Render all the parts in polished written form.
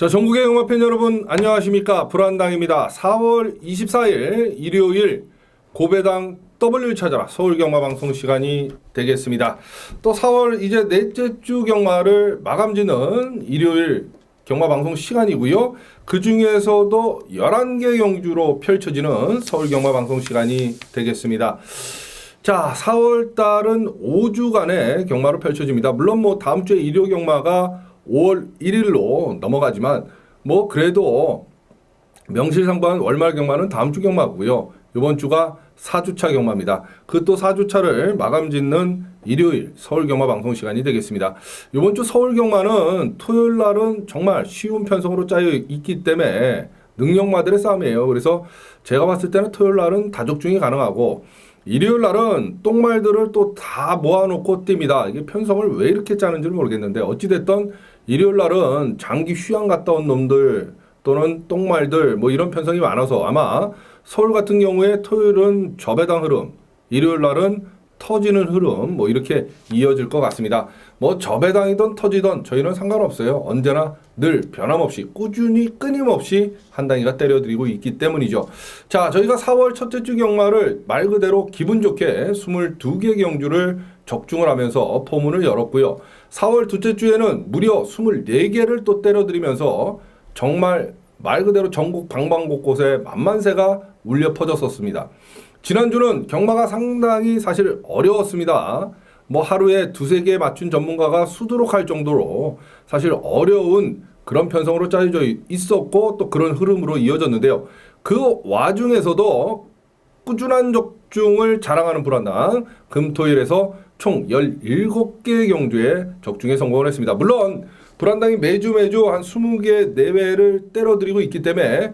자, 전국의 영화팬 여러분 안녕하십니까? 불안당입니다. 4월 24일 일요일 고배당 W를 찾아라 서울경마방송 시간이 되겠습니다. 또 4월 이제 넷째 주 경마를 마감짓는 일요일 경마방송 시간이고요. 그 중에서도 11개 경주로 펼쳐지는 서울경마방송 시간이 되겠습니다. 자, 4월 달은 5주간의 경마로 펼쳐집니다. 물론 뭐 다음 주에 일요 경마가 5월 1일로 넘어가지만 뭐 그래도 명실상부한 월말 경마는 다음 주 경마고요. 이번 주가 4주차 경마입니다. 그 또 4주차를 마감짓는 일요일 서울 경마 방송 시간이 되겠습니다. 이번 주 서울 경마는 토요일 날은 정말 쉬운 편성으로 짜여 있기 때문에 능력마들의 싸움이에요. 그래서 제가 봤을 때는 토요일 날은 다적중이 가능하고 일요일 날은 똥말들을 또 다 모아놓고 뜁니다. 이게 편성을 왜 이렇게 짜는지는 모르겠는데 어찌됐든 일요일 날은 장기 휴양 갔다 온 놈들 또는 똥말들 뭐 이런 편성이 많아서 아마 서울 같은 경우에 토요일은 저배당 흐름, 일요일 날은 터지는 흐름 뭐 이렇게 이어질 것 같습니다. 뭐 저배당이든 터지든 저희는 상관없어요. 언제나 늘 변함없이 꾸준히 끊임없이 한 단위가 때려드리고 있기 때문이죠. 자, 저희가 4월 첫째 주 경마를 말 그대로 기분 좋게 22개 경주를 적중을 하면서 포문을 열었고요. 4월 둘째 주에는 무려 24개를 또 때려드리면서 정말 말 그대로 전국 방방곳곳에 만만세가 울려 퍼졌었습니다. 지난주는 경마가 상당히 사실 어려웠습니다. 뭐 하루에 두세 개 맞춘 전문가가 수두룩 할 정도로 사실 어려운 그런 편성으로 짜여져 있었고 또 그런 흐름으로 이어졌는데요. 그 와중에서도 꾸준한 적중을 자랑하는 불안당 금토일에서 총 17개 경주에 적중에 성공을 했습니다. 물론 불안당이 매주 한 20개 내외를 때려드리고 있기 때문에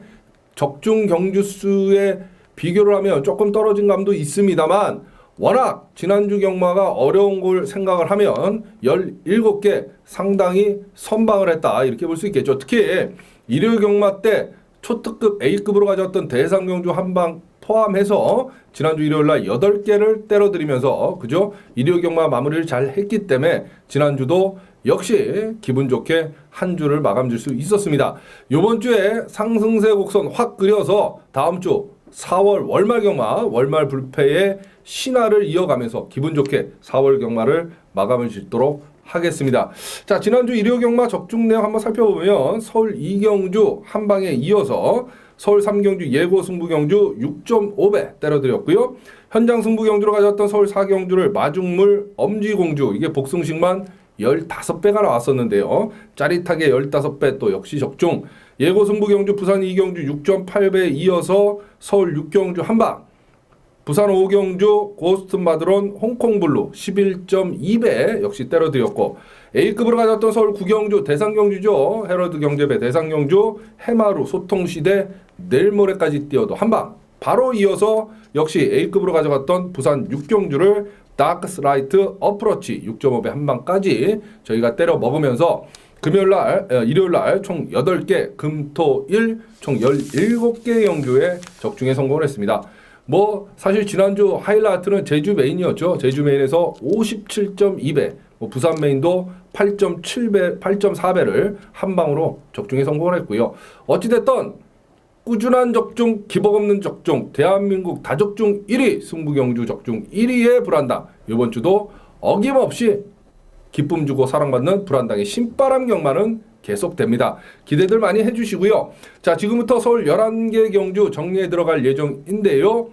적중 경주 수에 비교를 하면 조금 떨어진 감도 있습니다만 워낙 지난주 경마가 어려운 걸 생각을 하면 17개 상당히 선방을 했다 이렇게 볼 수 있겠죠. 특히 일요일 경마 때 초특급 A급으로 가져왔던 대상 경주 한방 포함해서 지난주 일요일 날 8개를 때려드리면서 그죠? 일요 경마 마무리를 잘 했기 때문에 지난주도 역시 기분 좋게 한 주를 마감질 수 있었습니다. 이번 주에 상승세 곡선 확 그려서 다음 주 4월 월말 경마 월말 불패의 신화를 이어가면서 기분 좋게 4월 경마를 마감을 짓도록 하겠습니다. 자, 지난주 일요 경마 적중 내용 한번 살펴보면 서울 2경주 한 방에 이어서 서울 3경주 예고 승부 경주 6.5배 때려드렸고요. 현장 승부 경주로 가져왔던 서울 4경주를 마중물 엄지공주 이게 복승식만 15배가 나왔었는데요. 짜릿하게 15배 또 역시 적중. 예고 승부 경주 부산 2경주 6.8배 이어서 서울 6경주 한방. 부산 5경주 고스트 마드론 홍콩블루 11.2배 역시 때려드렸고 A급으로 가졌던 서울 9경주 대상경주죠. 헤럴드 경제배 대상경주 해마루 소통시대 내일모레까지 뛰어도 한방 바로 이어서 역시 A급으로 가져갔던 부산 6경주를 다크스라이트 어프로치 6.5배 한방까지 저희가 때려 먹으면서 금요일날 일요일날 총 8개 금토일 총 17개 경주에 적중에 성공을 했습니다. 뭐 사실 지난주 하이라이트는 제주 메인이었죠. 제주 메인에서 57.2배, 뭐 부산 메인도 8.7배, 8.4배를 한 방으로 적중에 성공을 했고요. 어찌됐든 꾸준한 적중, 기복 없는 적중, 대한민국 다적중 1위, 승부경주 적중 1위의 불안당. 이번 주도 어김없이 기쁨 주고 사랑받는 불안당의 신바람 경마는 계속됩니다. 기대들 많이 해주시고요. 자, 지금부터 서울 11개 경주 정리해 들어갈 예정인데요.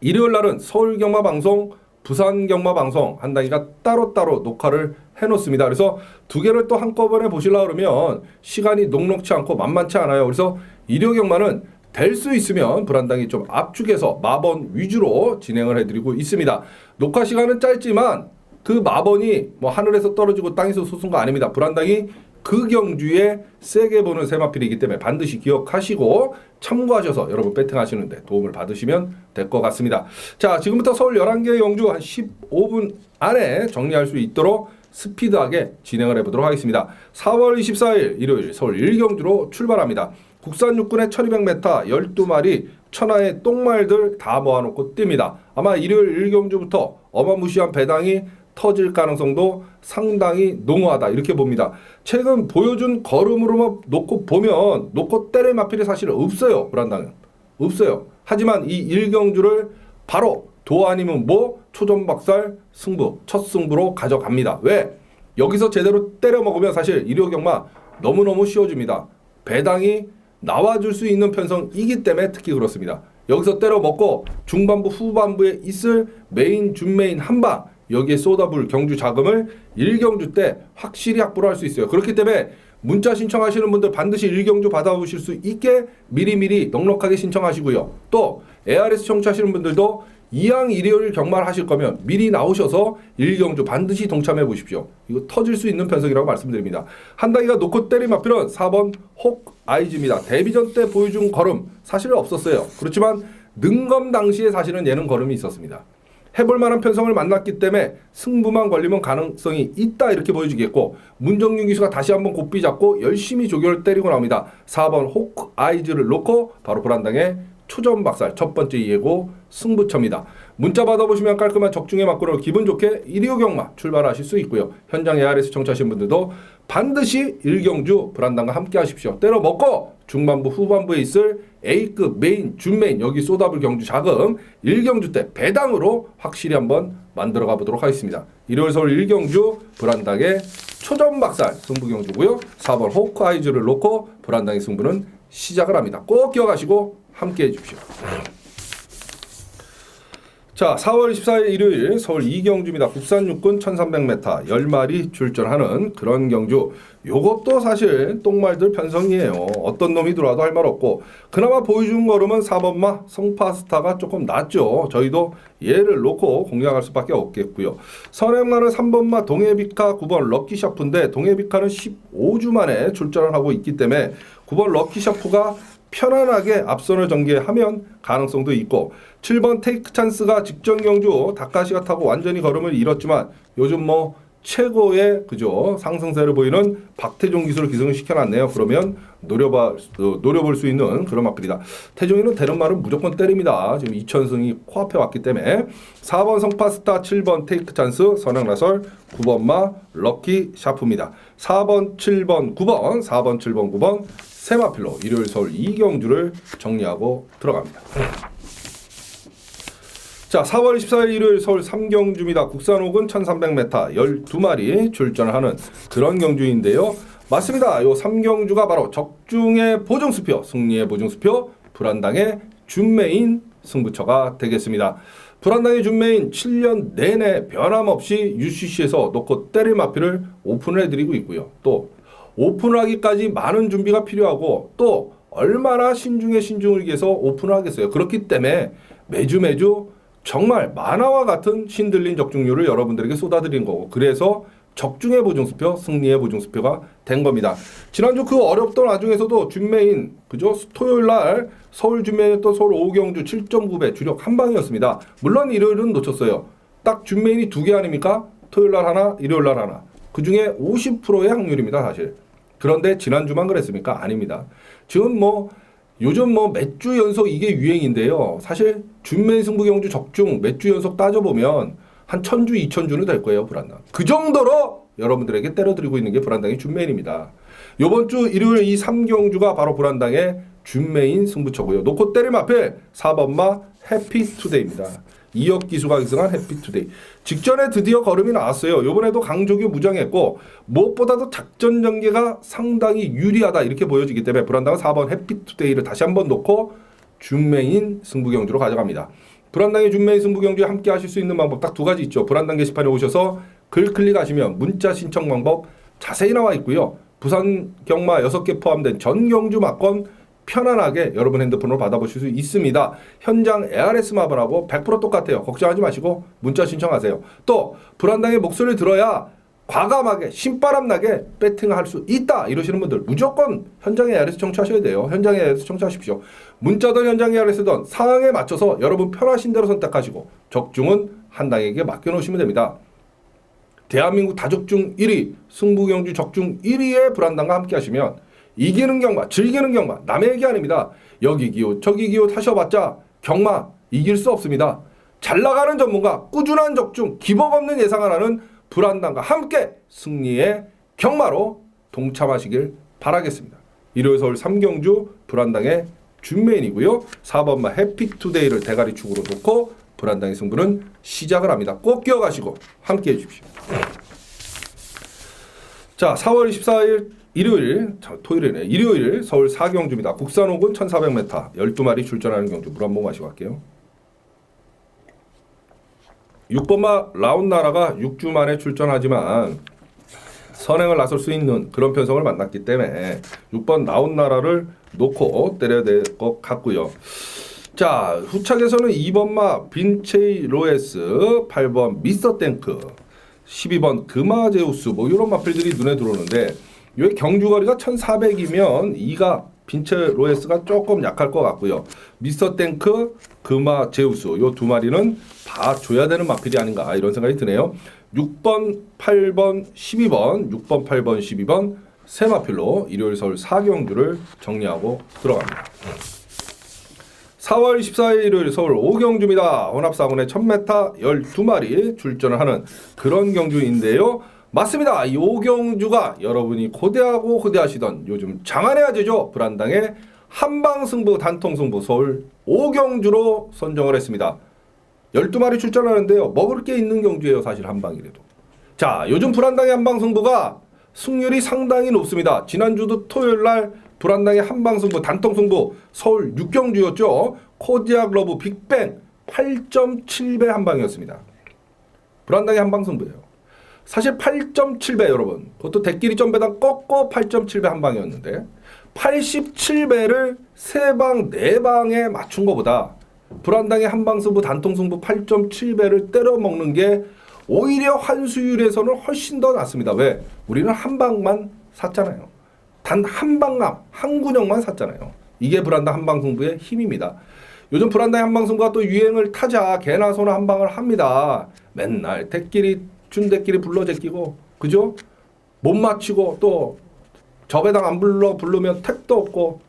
일요일 날은 서울 경마 방송, 부산 경마 방송 한 단위가 따로따로 녹화를 해놓습니다. 그래서 두 개를 또 한꺼번에 보시려고 그러면 시간이 녹록치 않고 만만치 않아요. 그래서 일요 경마는 될 수 있으면 불안당이 좀 압축해서 마번 위주로 진행을 해드리고 있습니다. 녹화 시간은 짧지만 그 마번이 뭐 하늘에서 떨어지고 땅에서 솟은 거 아닙니다. 불안당이 그 경주에 세게 보는 세마필이기 때문에 반드시 기억하시고 참고하셔서 여러분 배팅하시는데 도움을 받으시면 될 것 같습니다. 자, 지금부터 서울 11개 경주 한 15분 안에 정리할 수 있도록 스피드하게 진행을 해보도록 하겠습니다. 4월 24일 일요일 서울 1경주로 출발합니다. 국산 육군의 1200m 12마리 천하의 똥말들 다 모아놓고 뜁니다. 아마 일요일 1경주부터 어마무시한 배당이 터질 가능성도 상당히 농후하다 이렇게 봅니다. 최근 보여준 걸음으로만 놓고 보면 놓고 때릴 마필이 사실 없어요. 불안당은 없어요. 하지만 이 1경주를 바로 도 아니면 뭐 초전박살 승부 첫 승부로 가져갑니다. 왜? 여기서 제대로 때려 먹으면 사실 일요경마 너무너무 쉬워집니다. 배당이 나와줄 수 있는 편성이기 때문에 특히 그렇습니다. 여기서 때려 먹고 중반부 후반부에 있을 메인 준메인 한방 여기에 쏟아부을 경주 자금을 1경주 때 확실히 확보를 할 수 있어요. 그렇기 때문에 문자 신청하시는 분들 반드시 1경주 받아보실 수 있게 미리미리 넉넉하게 신청하시고요. 또 ARS 청취하시는 분들도 이왕 일요일 경마를 하실 거면 미리 나오셔서 1경주 반드시 동참해 보십시오. 이거 터질 수 있는 편성이라고 말씀드립니다. 한다기가 놓고 때린 마필은 4번 혹 아이즈입니다. 데뷔전 때 보여준 걸음 사실 없었어요. 그렇지만 능검 당시에 사실은 예능 걸음이 있었습니다. 해볼 만한 편성을 만났기 때문에 승부만 걸리면 가능성이 있다 이렇게 보여지겠고 문정윤 기수가 다시 한번 곱비 잡고 열심히 조교를 때리고 나옵니다. 4번 호크 아이즈를 놓고 바로 불안당의 초전박살 첫 번째 예고 승부처입니다. 문자 받아보시면 깔끔한 적중에 맞고로 기분 좋게 1.25 경마 출발하실 수 있고요. 현장 ARS 청취하신 분들도 반드시 1경주 불안당과 함께 하십시오. 때려 먹고 중반부 후반부에 있을 A급 메인 준메인 여기 쏟아불 경주 자금 1경주 때 배당으로 확실히 한번 만들어가 보도록 하겠습니다. 일요일 서울 1경주 불안당의 초전박살 승부경주고요. 4번 호크아이즈를 놓고 불안당의 승부는 시작을 합니다. 꼭 기억하시고 함께 해주십시오. 자, 4월 24일 일요일 서울 2경주입니다. 국산 육군 1300m 10마리 출전하는 그런 경주. 요것도 사실 똥말들 편성이에요. 어떤 놈이 들어와도 할 말 없고 그나마 보여준 걸음은 4번마 성파스타가 조금 낫죠. 저희도 얘를 놓고 공략할 수밖에 없겠고요. 선행라는 3번마 동해비카 9번 럭키샤프인데 동해비카는 15주 만에 출전을 하고 있기 때문에 9번 럭키샤프가 편안하게 앞선을 전개하면 가능성도 있고 7번 테이크 찬스가 직전 경주 다카시가 타고 완전히 걸음을 잃었지만 요즘 뭐 최고의 그죠 상승세를 보이는 박태종 기술을 기승을 시켜놨네요. 그러면 노려볼 수 있는 그런 마필이다. 태종이는 되는 말은 무조건 때립니다. 지금 2000승이 코앞에 왔기 때문에 4번 성파스타 7번 테이크 찬스 선행라설 9번마 럭키 샤프입니다. 4번 7번 9번 4번 7번 9번 세마필로 일요일 서울 2경주를 정리하고 들어갑니다. 자, 4월 24일 일요일 서울 3경주입니다. 국산옥은 1300m 12마리 출전을 하는 그런 경주인데요. 맞습니다. 요 3경주가 바로 적중의 보증수표, 승리의 보증수표, 불안당의 준메인 승부처가 되겠습니다. 불안당의 준메인 7년 내내 변함없이 UCC에서 놓고 때릴 마필을 오픈을 해드리고 있고요. 또 오픈을 하기까지 많은 준비가 필요하고 또 얼마나 신중에 신중을 기해서 오픈을 하겠어요. 그렇기 때문에 매주 정말 만화와 같은 신들린 적중률을 여러분들에게 쏟아드린 거고 그래서 적중의 보증수표, 승리의 보증수표가 된 겁니다. 지난주 그 어렵던 와중에서도 준메인 그죠? 토요일날 서울 준메인이었던 서울 5경주 7.9배 주력 한 방이었습니다. 물론 일요일은 놓쳤어요. 딱 준메인이 2개 아닙니까? 토요일날 하나, 일요일날 하나. 그 중에 50%의 확률입니다, 사실. 그런데 지난주만 그랬습니까? 아닙니다. 지금 요즘 몇 주 연속 이게 유행인데요. 사실 준메인 승부경주 적중 몇 주 연속 따져보면 한 1000주, 2000주는 될 거예요, 불안당. 그 정도로 여러분들에게 때려드리고 있는 게 불안당의 준메인입니다. 요번 주 일요일 이 3경주가 바로 불안당의 준메인 승부처고요. 놓고 때릴 마필 4번마 해피투데이입니다. 2억 기수가 기승한 해피투데이. 직전에 드디어 걸음이 나왔어요. 이번에도 강조규 무장했고 무엇보다도 작전 전개가 상당히 유리하다 이렇게 보여지기 때문에 불안당은 4번 해피투데이를 다시 한번 놓고 준메인 승부경주로 가져갑니다. 불안당의 준메인 승부경주에 함께 하실 수 있는 방법 딱 두 가지 있죠. 불안당 게시판에 오셔서 글 클릭하시면 문자 신청 방법 자세히 나와 있고요. 부산 경마 6개 포함된 전 경주 막건 편안하게 여러분 핸드폰으로 받아보실 수 있습니다. 현장 ARS 마블하고 100% 똑같아요. 걱정하지 마시고 문자 신청하세요. 또 불안당의 목소리를 들어야 과감하게 신바람나게 배팅할 수 있다 이러시는 분들 무조건 현장 ARS 청취하셔야 돼요. 현장 ARS 청취하십시오. 문자든 현장 ARS든 상황에 맞춰서 여러분 편하신 대로 선택하시고 적중은 한 당에게 맡겨놓으시면 됩니다. 대한민국 다적중 1위 승부경주 적중 1위의 불안당과 함께 하시면 이기는 경마, 즐기는 경마, 남의 얘기 아닙니다. 여기 기호, 저기 기호 타셔봤자 경마 이길 수 없습니다. 잘 나가는 전문가, 꾸준한 적중, 기복 없는 예상을 하는 불안당과 함께 승리의 경마로 동참하시길 바라겠습니다. 일요일 서울 3경주 불안당의 준메인이고요. 4번마 해피투데이를 대가리 축으로 놓고 불안당의 승부는 시작을 합니다. 꼭 기억하시고 함께해 주십시오. 자, 4월 24일 일요일, 토요일이네. 일요일 서울 4경주입니다. 국산 호군 1400m 12마리 출전하는 경주. 물 한 번 마시고 갈게요. 6번마 라운나라가 6주 만에 출전하지만 선행을 나설 수 있는 그런 편성을 만났기 때문에 6번 라운나라를 놓고 때려야 될 것 같고요. 자, 후착에서는 2번마 빈체이 로에스, 8번 미스터 땡크, 12번 금화제우스 뭐 이런 마필들이 눈에 들어오는데 이 경주거리가 1400이면 2가 빈체 로에스가 조금 약할 것 같고요. 미스터 땡크, 금화제우스 이 두 마리는 봐줘야 되는 마필이 아닌가 이런 생각이 드네요. 6번, 8번, 12번, 6번, 8번, 12번 세 마필로 일요일 서울 4경주를 정리하고 들어갑니다. 4월 24일 일요일 서울 5경주입니다. 혼합사군의 1000m 12마리 출전을 하는 그런 경주인데요. 맞습니다. 이 5경주가 여러분이 고대하고 고대하시던 요즘 장안의 화제죠. 불안당의 한방승부 단통승부 서울 5경주로 선정을 했습니다. 12마리 출전하는데요. 먹을 게 있는 경주예요. 사실 한방이라도. 자, 요즘 불안당의 한방승부가 승률이 상당히 높습니다. 지난주도 토요일날 불안당의 한방승부 단통승부 서울 6경주였죠. 코디악 러브 빅뱅 8.7배 한방이었습니다. 불안당의 한방승부예요. 사실 8.7배 여러분. 그것도 대끼리 점배당 꺾고 8.7배 한방이었는데 87배를 3방 4방에 맞춘 것보다 불안당의 한방승부 단통승부 8.7배를 때려먹는 게 오히려 환수율에서는 훨씬 더 낫습니다. 왜? 우리는 한 방만 샀잖아요. 단 한 방만, 한 군역만 샀잖아요. 이게 불안당 한방승부의 힘입니다. 요즘 불안당의 한방승부가 또 유행을 타자 개나 소나 한방을 합니다. 맨날 대끼리 준대끼리 불러 제끼고 그죠? 못 맞히고 또 저배당 안 부르면 택도 없고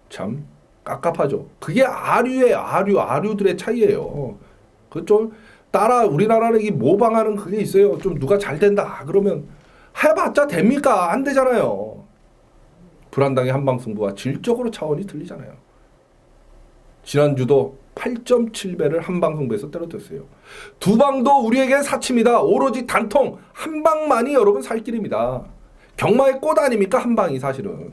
참 깝깝하죠. 그게 아류들의 차이예요. 그 좀 따라 우리나라는 이 모방하는 그게 있어요. 좀 누가 잘 된다 그러면 해봤자 됩니까? 안 되잖아요. 불안당의 한방승부와 질적으로 차원이 틀리잖아요. 지난주도 8.7배를 한방승부에서 때려줬어요. 두 방도 우리에겐 사치입니다. 오로지 단통 한방만이 여러분 살 길입니다. 경마의 꽃 아닙니까? 한방이 사실은.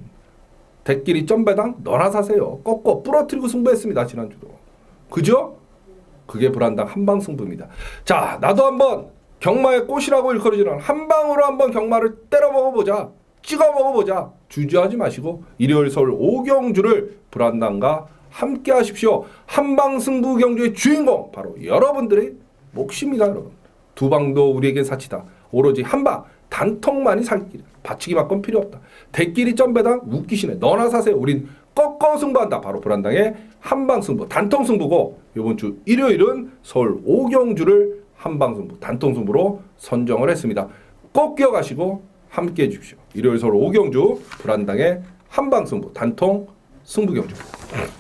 대끼리 점배당 너나 사세요. 꺾고 부러뜨리고 승부했습니다. 지난주도. 그죠? 그게 불안당 한방승부입니다. 자, 나도 한번 경마의 꽃이라고 일컬어지는 한방으로 한번 경마를 때려 먹어보자. 찍어 먹어보자. 주저하지 마시고 일요일 서울 5경주를 불안당과 함께 하십시오. 한방승부 경주의 주인공 바로 여러분들의 몫입니다. 여러분. 두 방도 우리에겐 사치다. 오로지 한방 단통만이 살 길. 받치기 받건 필요 없다. 대끼리 점배당 웃기시네. 너나 사세요. 우린 꺾어 승부한다. 바로 불안당의 한방승부 단통승부고 이번 주 일요일은 서울 5경주를 한방승부 단통승부로 선정을 했습니다. 꼭 기억하시고 함께해 주십시오. 일요일 서울 5경주 불안당의 한방승부 단통 승부경주입니다.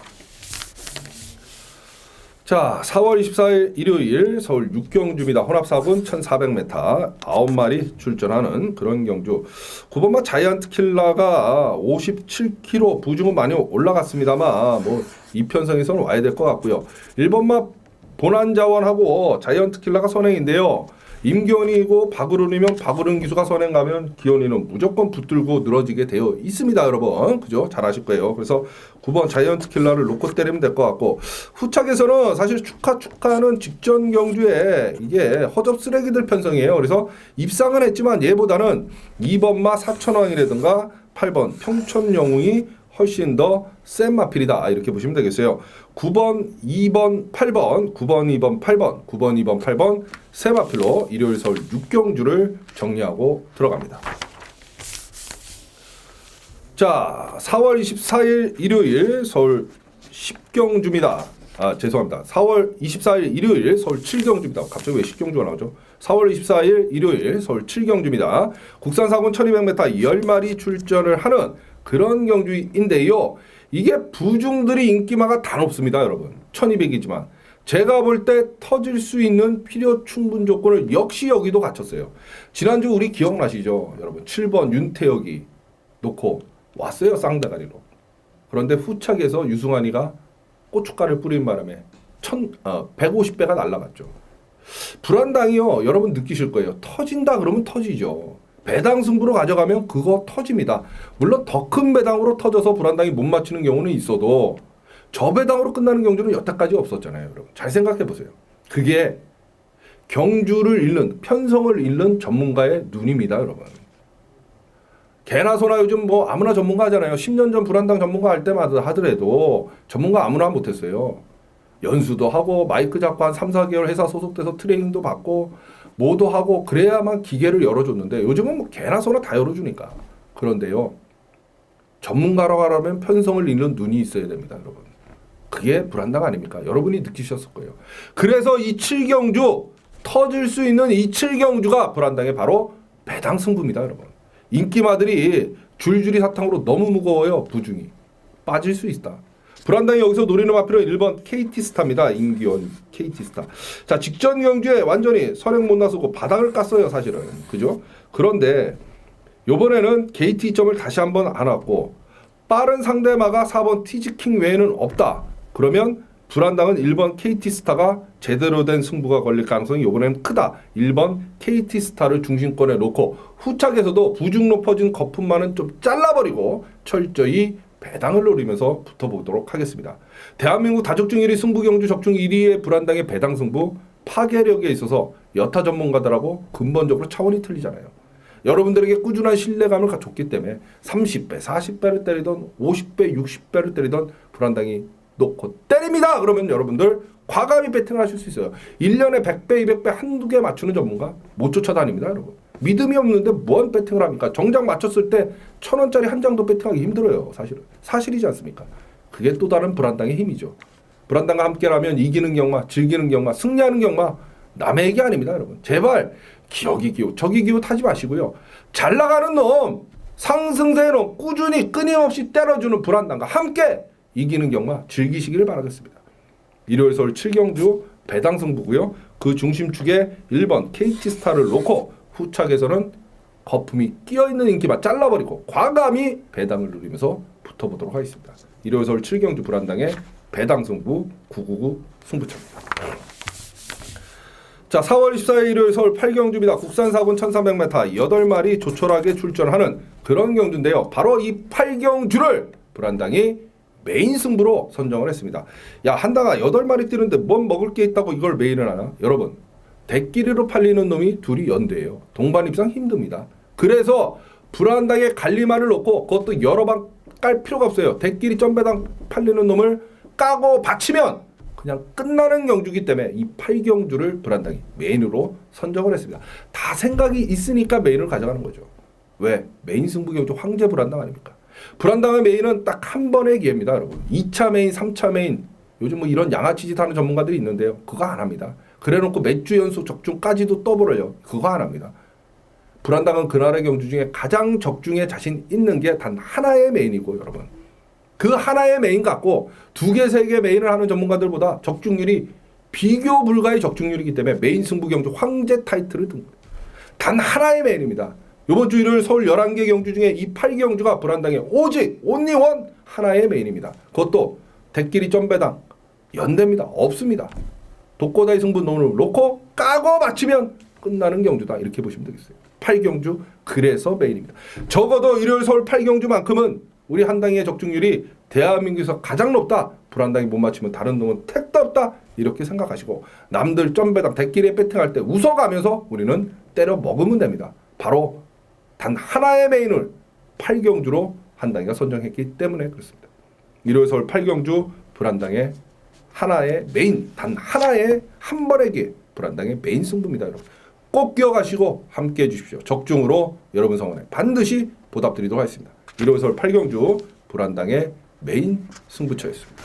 자, 4월 24일 일요일 서울 6경주입니다. 혼합사군 1400m 9마리 출전하는 그런 경주. 9번마 자이언트 킬러가 57kg 부중은 많이 올라갔습니다만 뭐 이편성에서는 와야 될 것 같고요. 1번마 보난자원하고 자이언트 킬러가 선행인데요. 임기원이고 박으른이면 박으른 기수가 선행 가면 기원이는 무조건 붙들고 늘어지게 되어 있습니다, 여러분. 그죠? 잘 아실 거예요. 그래서 9번 자이언트 킬러를 놓고 때리면 될 것 같고 후착에서는 사실 축하는 직전 경주에 이게 허접 쓰레기들 편성이에요. 그래서 입상은 했지만 얘보다는 2번마 사천왕이라든가 8번 평촌영웅이 훨씬 더 센 마필이다. 이렇게 보시면 되겠어요. 9번, 2번, 8번, 9번, 2번, 8번, 9번, 2번, 8번 세 마필로 일요일 서울 6경주를 정리하고 들어갑니다. 자, 4월 24일 일요일 서울 10경주입니다. 죄송합니다. 4월 24일 일요일 서울 7경주입니다. 갑자기 왜 10경주가 나오죠? 4월 24일 일요일 서울 7경주입니다. 국산사군 1200m 10마리 출전을 하는 그런 경주인데요. 이게 부중들이 인기마가 다 높습니다, 여러분. 1200이지만 제가 볼 때 터질 수 있는 필요 충분 조건을 역시 여기도 갖췄어요. 지난주 우리 기억나시죠? 여러분 7번 윤태혁이 놓고 왔어요. 쌍대가리로. 그런데 후착에서 유승환이가 고춧가루를 뿌린 바람에 150배가 날아갔죠. 불안당이요. 여러분 느끼실 거예요. 터진다 그러면 터지죠. 배당 승부로 가져가면 그거 터집니다. 물론 더 큰 배당으로 터져서 불안당이 못 맞추는 경우는 있어도 저배당으로 끝나는 경주는 여태까지 없었잖아요. 여러분 잘 생각해 보세요. 그게 경주를 잃는 편성을 잃는 전문가의 눈입니다. 여러분 개나 소나 요즘 뭐 아무나 전문가 하잖아요. 10년 전 불안당 전문가 할 때마다 하더라도 전문가 아무나 못했어요. 연수도 하고 마이크 잡고 한 3, 4개월 회사 소속돼서 트레이닝도 받고 뭐도 하고 그래야만 기계를 열어줬는데 요즘은 뭐 개나 소나 다 열어주니까. 그런데요. 전문가라고 하려면 편성을 잃는 눈이 있어야 됩니다. 여러분. 그게 불안당 아닙니까? 여러분이 느끼셨을 거예요. 그래서 이 7경주 터질 수 있는 이 7경주가 불안당의 바로 배당 승부입니다. 여러분. 인기마들이 줄줄이 사탕으로 너무 무거워요. 부중이. 빠질 수 있다. 불안당이 여기서 노리는 마필은 1번 KT스타입니다. 임기원 KT스타. 자, 직전 경주에 완전히 선행 못 나서고 바닥을 깠어요. 사실은. 그죠? 그런데 요번에는 KT점을 다시 한번 안 왔고 빠른 상대마가 4번 티즈킹 외에는 없다. 그러면 불안당은 1번 KT스타가 제대로 된 승부가 걸릴 가능성이 이번에는 크다. 1번 KT스타를 중심권에 놓고 후착에서도 부중 높아진 거품만은 좀 잘라버리고 철저히 배당을 노리면서 붙어보도록 하겠습니다. 대한민국 다적중 1위 승부경주 적중 1위의 불안당의 배당 승부 파괴력에 있어서 여타 전문가들하고 근본적으로 차원이 틀리잖아요. 여러분들에게 꾸준한 신뢰감을 줬기 때문에 30배, 40배를 때리던 50배, 60배를 때리던 불안당이 놓고 때립니다. 그러면 여러분들 과감히 배팅을 하실 수 있어요. 1년에 100배, 200배 한두 개 맞추는 전문가 못 쫓아다닙니다. 여러분. 믿음이 없는데 뭔 배팅을 합니까? 정작 맞췄을 때 1,000원짜리 한 장도 배팅하기 힘들어요. 사실은. 사실이지 않습니까? 그게 또 다른 불안당의 힘이죠. 불안당과 함께라면 이기는 경마, 즐기는 경마, 승리하는 경마 남의 얘기 아닙니다. 여러분. 제발 기억이 기웃, 저기 기웃 하지 마시고요. 잘 나가는 놈, 상승세의 놈, 꾸준히 끊임없이 때려주는 불안당과 함께 이기는 경마 즐기시기를 바라겠습니다. 일요일 서울 7경주 배당 승부고요. 그 중심축에 1번 KT스타를 놓고 후착에서는 거품이 끼어있는 인기만 잘라버리고 과감히 배당을 누리면서 붙어보도록 하겠습니다. 일요일 서울 7경주 불안당의 배당 승부 999 승부처입니다. 자, 4월 24일 일요일 서울 8경주입니다. 국산 4군 1300m 8마리 조촐하게 출전하는 그런 경주인데요. 바로 이 8경주를 불안당이 메인 승부로 선정을 했습니다. 야, 한당아 8마리 뛰는데 뭔 먹을 게 있다고 이걸 메인을 하나? 여러분, 대끼리로 팔리는 놈이 둘이 연대예요. 동반 입상 힘듭니다. 그래서 불안당에 갈리마를 놓고 그것도 여러 방 깔 필요가 없어요. 대끼리 점배당 팔리는 놈을 까고 받치면 그냥 끝나는 경주기 때문에 이 8경주를 불안당이 메인으로 선정을 했습니다. 다 생각이 있으니까 메인을 가져가는 거죠. 왜? 메인 승부 경주 황제 불안당 아닙니까? 불안당의 메인은 딱 한 번의 기회입니다. 여러분. 2차 메인, 3차 메인 요즘 뭐 이런 양아치 짓 하는 전문가들이 있는데요. 그거 안 합니다. 그래놓고 몇 주 연속 적중까지도 떠버려요. 그거 안 합니다. 불안당은 그날의 경주 중에 가장 적중에 자신 있는 게 단 하나의 메인이고 여러분. 그 하나의 메인 갖고 2개, 3개 메인을 하는 전문가들보다 적중률이 비교 불가의 적중률이기 때문에 메인 승부 경주 황제 타이틀을 든 거예요. 단 하나의 메인입니다. 이번 주 일요일 서울 11개 경주 중에 이 8경주가 불안당의 오직 온리원 하나의 메인입니다. 그것도 대끼리 점배당 연대입니다. 없습니다. 독고다이 승부 논을 놓고 까고 맞추면 끝나는 경주다. 이렇게 보시면 되겠어요. 8경주 그래서 메인입니다. 적어도 일요일 서울 8경주만큼은 우리 한당의 적중률이 대한민국에서 가장 높다. 불안당이 못 맞추면 다른 놈은 택도 없다. 이렇게 생각하시고 남들 점배당 대끼리에 배팅할 때 웃어가면서 우리는 때려 먹으면 됩니다. 바로 단 하나의 메인을 8경주로 한당이가 선정했기 때문에 그렇습니다. 일요일 서울 8경주 불안당의 하나의 메인, 단 하나의 한 번의 기회, 불안당의 메인 승부입니다. 여러분. 꼭 기억하시고 함께해 주십시오. 적중으로 여러분 성원에 반드시 보답드리도록 하겠습니다. 일요일 서울 8경주 불안당의 메인 승부처였습니다.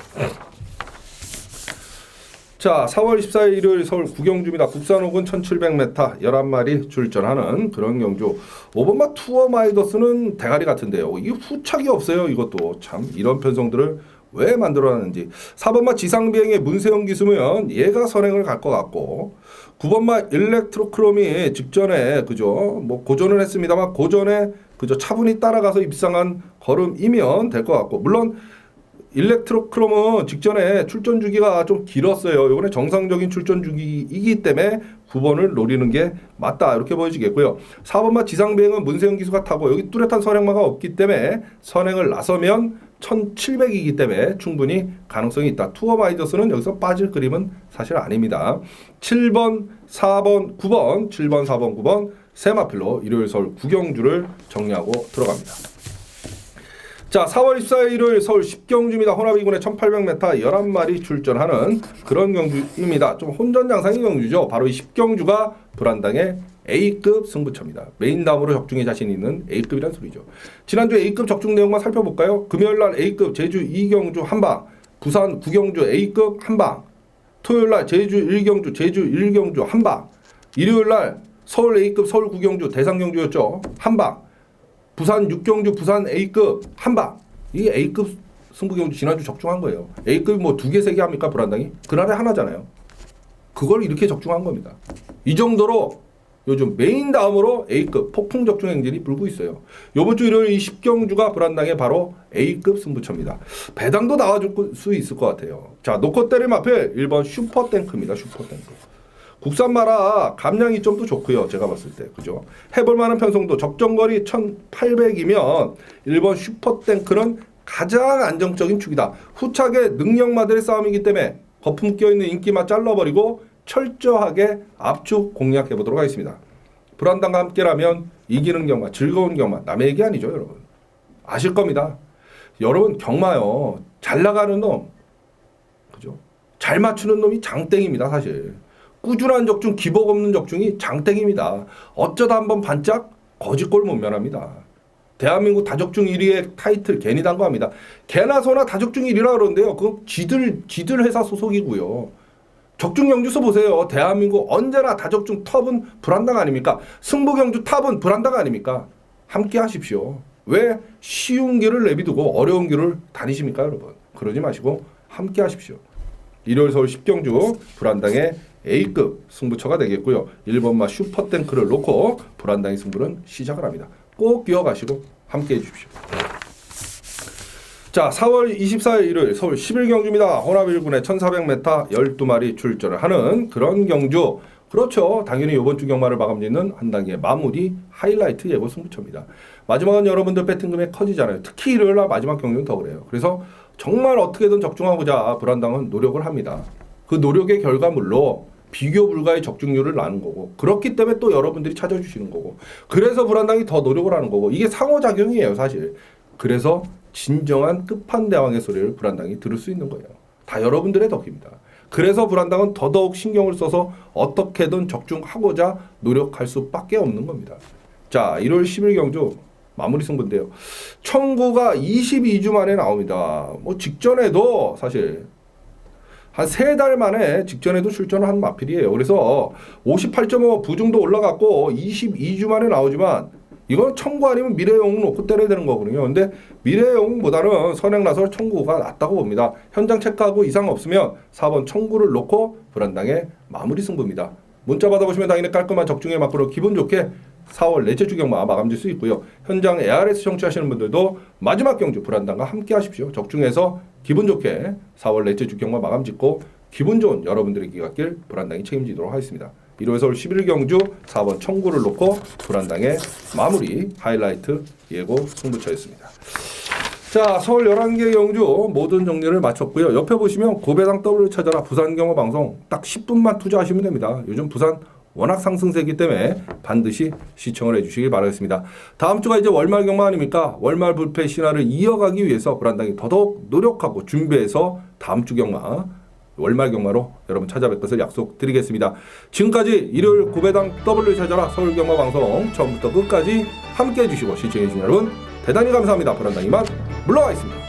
자, 4월 14일 일요일 서울 9경주입니다. 국산 5군 1700m 11마리 출전하는 그런 경주. 5번마 투어 마이더스는 대가리 같은데요. 이게 후착이 없어요. 이것도 참 이런 편성들을 왜 만들어놨는지. 4번마 지상비행의 문세영 기수면 얘가 선행을 갈 것 같고, 9번마 일렉트로크롬이 직전에 그죠 뭐 고전을 했습니다만 고전에 그저 차분히 따라가서 입상한 걸음이면 될 것 같고, 물론 일렉트로크롬은 직전에 출전 주기가 좀 길었어요. 이번에 정상적인 출전 주기이기 때문에 9번을 노리는 게 맞다 이렇게 보여지겠고요. 4번마 지상비행은 문세영 기수가 타고 여기 뚜렷한 선행마가 없기 때문에 선행을 나서면 1700이기 때문에 충분히 가능성이 있다. 투어 마이더스는 여기서 빠질 그림은 사실 아닙니다. 7번, 4번, 9번, 7번, 4번, 9번 세 마필로 일요일 서울 구경주를 정리하고 들어갑니다. 자, 4월 24일 일요일 서울 10경주입니다. 호나비군의 1800m 11마리 출전하는 그런 경주입니다. 좀 혼전장상의 경주죠. 바로 이 10경주가 불안당의 A급 승부처입니다. 메인 다음으로 적중에 자신 있는 A급이란 소리죠. 지난주 A급 적중 내용만 살펴볼까요? 금요일날 A급 제주 2경주 한방, 부산 9경주 A급 한방, 토요일날 제주 1경주 제주 1경주 한방, 일요일날 서울 A급 서울 9경주 대상경주였죠. 한방, 부산 6경주 부산 A급 한방. 이게 A급 승부경주 지난주 적중한 거예요. A급이 뭐 2개 3개 합니까 불안당이? 그날에 하나잖아요. 그걸 이렇게 적중한 겁니다. 이 정도로 요즘 메인 다음으로 A급 폭풍 적중 행진이 불고 있어요. 이번 주 일요일 이 10경주가 불안당의 바로 A급 승부처입니다. 배당도 나와줄 수 있을 것 같아요. 자, 놓고 때릴 마필 1번 슈퍼탱크입니다. 슈퍼탱크. 국산마라 감량이 좀 더 좋고요. 제가 봤을 때. 그죠? 해볼만한 편성도 적정거리 1800이면 1번 슈퍼탱크는 가장 안정적인 축이다. 후착의 능력마들의 싸움이기 때문에 거품 껴있는 인기만 잘라버리고 철저하게 압축 공략해보도록 하겠습니다. 불안당과 함께라면 이기는 경마, 즐거운 경마, 남의 얘기 아니죠, 여러분. 아실 겁니다. 여러분, 경마요. 잘 나가는 놈, 그죠? 잘 맞추는 놈이 장땡입니다, 사실. 꾸준한 적중, 기복 없는 적중이 장땡입니다. 어쩌다 한번 반짝 거짓골 못 면합니다. 대한민국 다적중 1위의 타이틀 괜히 단 거 합니다. 개나 소나 다적중 1위라 그러는데요. 그건 지들 회사 소속이고요. 적중 경주수 보세요. 대한민국 언제나 다적중 톱은 불안당 아닙니까? 승부경주 탑은 불안당 아닙니까? 함께 하십시오. 왜 쉬운 길을 내비두고 어려운 길을 다니십니까, 여러분? 그러지 마시고 함께 하십시오. 일요일 서울 10경주 불안당의 A급 승부처가 되겠고요. 1번마 슈퍼탱크를 놓고 불안당의 승부는 시작을 합니다. 꼭 기억하시고 함께 해주십시오. 자, 4월 24일 일요일 서울 11경주입니다. 호나빌군의 1400m 12마리 출전을 하는 그런 경주. 그렇죠. 당연히 이번 주 경마를 마감짓는 한 단계의 마무리 하이라이트 예고 승부처입니다. 마지막은 여러분들 배팅 금액 커지잖아요. 특히 일요일날 마지막 경주는 더 그래요. 그래서 정말 어떻게든 적중하고자 불안당은 노력을 합니다. 그 노력의 결과물로 비교 불가의 적중률을 나는 거고, 그렇기 때문에 또 여러분들이 찾아주시는 거고, 그래서 불안당이 더 노력을 하는 거고, 이게 상호작용이에요, 사실. 그래서 진정한 끝판대왕의 소리를 불안당이 들을 수 있는 거예요. 다 여러분들의 덕입니다. 그래서 불안당은 더더욱 신경을 써서 어떻게든 적중하고자 노력할 수밖에 없는 겁니다. 자, 1월 10일 경주 마무리 승부인데요. 청구가 22주 만에 나옵니다. 뭐 직전에도 사실 한 3달 만에 직전에도 출전을 한 마필이에요. 그래서 58.5 부중도 올라갔고 22주 만에 나오지만 이건 청구 아니면 미래영웅 놓고 때려야 되는 거거든요. 근데 미래영웅보다는 선행 나설 청구가 낫다고 봅니다. 현장 체크하고 이상 없으면 4번 청구를 놓고 불안당의 마무리 승부입니다. 문자 받아보시면 당연히 깔끔한 적중에 맞고 기분 좋게 4월 넷째 주 경마 마감질 수 있고요. 현장 ARS 청취하시는 분들도 마지막 경주 불안당과 함께 하십시오. 적중해서 기분 좋게 4월 넷째 주 경마 마감짓고 기분 좋은 여러분들의 기각길 불안당이 책임지도록 하겠습니다. 1월 서울 11일 경주 4번 청구를 놓고 불안당의 마무리 하이라이트 예고 승부처였습니다. 자, 서울 11개 경주 모든 정리를 마쳤고요. 옆에 보시면 고배당 W를 찾아라 부산 경마 방송 딱 10분만 투자하시면 됩니다. 요즘 부산 워낙 상승세이기 때문에 반드시 시청을 해주시길 바라겠습니다. 다음 주가 이제 월말 경마 아닙니까? 월말 불패 신화를 이어가기 위해서 불안당이 더더욱 노력하고 준비해서 다음 주 경마 월말 경마로 여러분 찾아뵐 것을 약속드리겠습니다. 지금까지 일요일 고배당 W 찾아라 서울 경마 방송 처음부터 끝까지 함께 해주시고 시청해주신 여러분 대단히 감사합니다. 불안당 이만 물러가 있습니다.